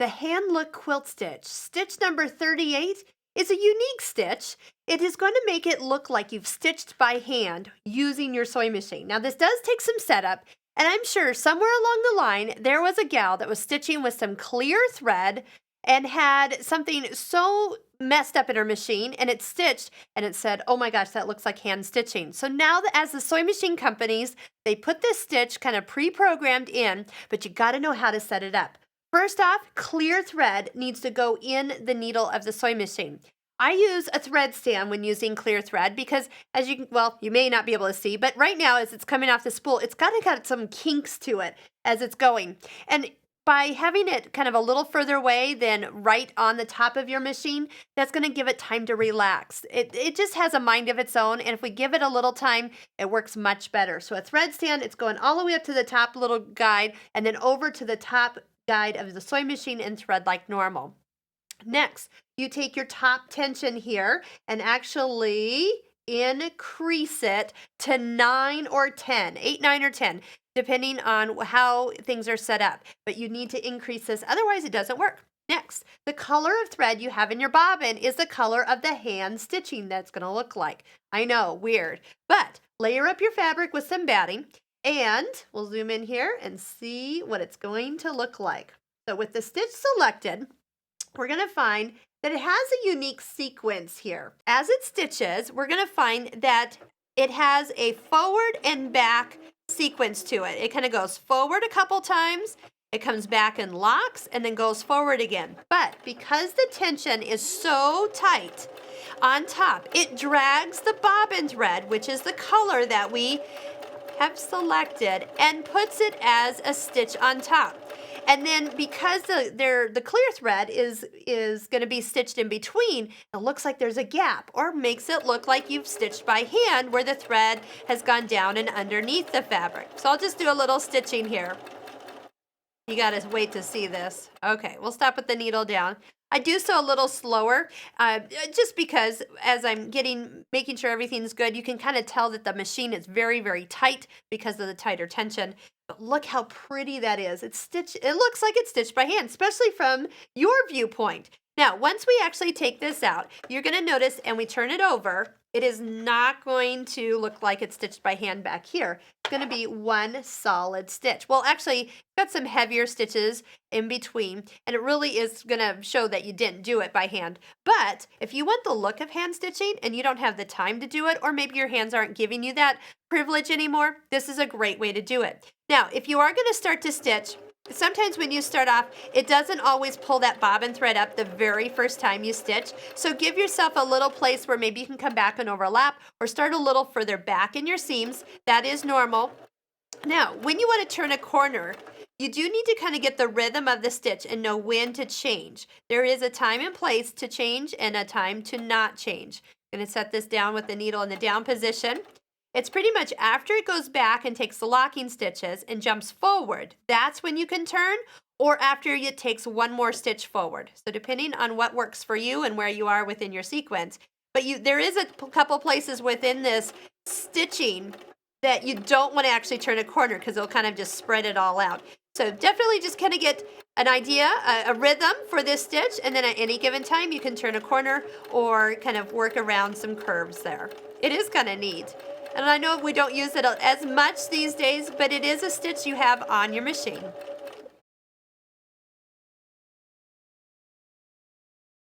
The Hand Look Quilt Stitch, stitch number 38, is a unique stitch. It is going to make it look like you've stitched by hand using your sewing machine. Now this does take some setup, and I'm sure somewhere along the line there was a gal that was stitching with some clear thread and had something so messed up in her machine, and it stitched and it said, oh my gosh, that looks like hand stitching. So now as the sewing machine companies, they put this stitch kind of pre-programmed in, but you got to know how to set it up. First off, clear thread needs to go in the needle of the sewing machine. I use a thread stand when using clear thread because as you may not be able to see, but right now as it's coming off the spool, it's got some kinks to it as it's going. And by having it kind of a little further away than right on the top of your machine, that's going to give it time to relax. It just has a mind of its own, and if we give it a little time, it works much better. So a thread stand, it's going all the way up to the top little guide and then over to the top guide of the sewing machine and thread like normal. Next, you take your top tension here and actually increase it to 9 or 10, 8, 9, or 10, depending on how things are set up. But you need to increase this, otherwise it doesn't work. Next, the color of thread you have in your bobbin is the color of the hand stitching that's going to look like. I know, weird. But layer up your fabric with some batting. And we'll zoom in here and see what it's going to look like. So with the stitch selected, we're going to find that it has a unique sequence here. As it stitches, we're going to find that it has a forward and back sequence to it. It kind of goes forward a couple times, it comes back and locks, and then goes forward again. But because the tension is so tight on top, it drags the bobbin thread, which is the color that we have selected, and puts it as a stitch on top. And then because the clear thread is going to be stitched in between, it looks like there's a gap, or makes it look like you've stitched by hand where the thread has gone down and underneath the fabric. So I'll just do a little stitching here. You got to wait to see this. Okay, we'll stop with the needle down. I do so a little slower just because as I'm making sure everything's good, you can kind of tell that the machine is very, very tight because of the tighter tension. But look how pretty that is. It's stitched. It looks like it's stitched by hand, especially from your viewpoint. Now, once we actually take this out, you're going to notice, and we turn it over, it is not going to look like it's stitched by hand back here. It's going to be one solid stitch. Well, actually, it's got some heavier stitches in between, and it really is going to show that you didn't do it by hand. But if you want the look of hand stitching and you don't have the time to do it, or maybe your hands aren't giving you that privilege anymore, this is a great way to do it. Now, if you are going to start to stitch, sometimes when you start off, it doesn't always pull that bobbin thread up the very first time you stitch. So give yourself a little place where maybe you can come back and overlap, or start a little further back in your seams. That is normal. Now, when you want to turn a corner, you do need to kind of get the rhythm of the stitch and know when to change. There is a time and place to change and a time to not change. I'm going to set this down with the needle in the down position. It's pretty much after it goes back and takes the locking stitches and jumps forward. That's when you can turn, or after it takes one more stitch forward. So depending on what works for you and where you are within your sequence. But there is a couple places within this stitching that you don't want to actually turn a corner because it'll kind of just spread it all out. So definitely just kind of get an idea, a rhythm for this stitch, and then at any given time you can turn a corner or kind of work around some curves there. It is kind of neat. And I know we don't use it as much these days, but it is a stitch you have on your machine.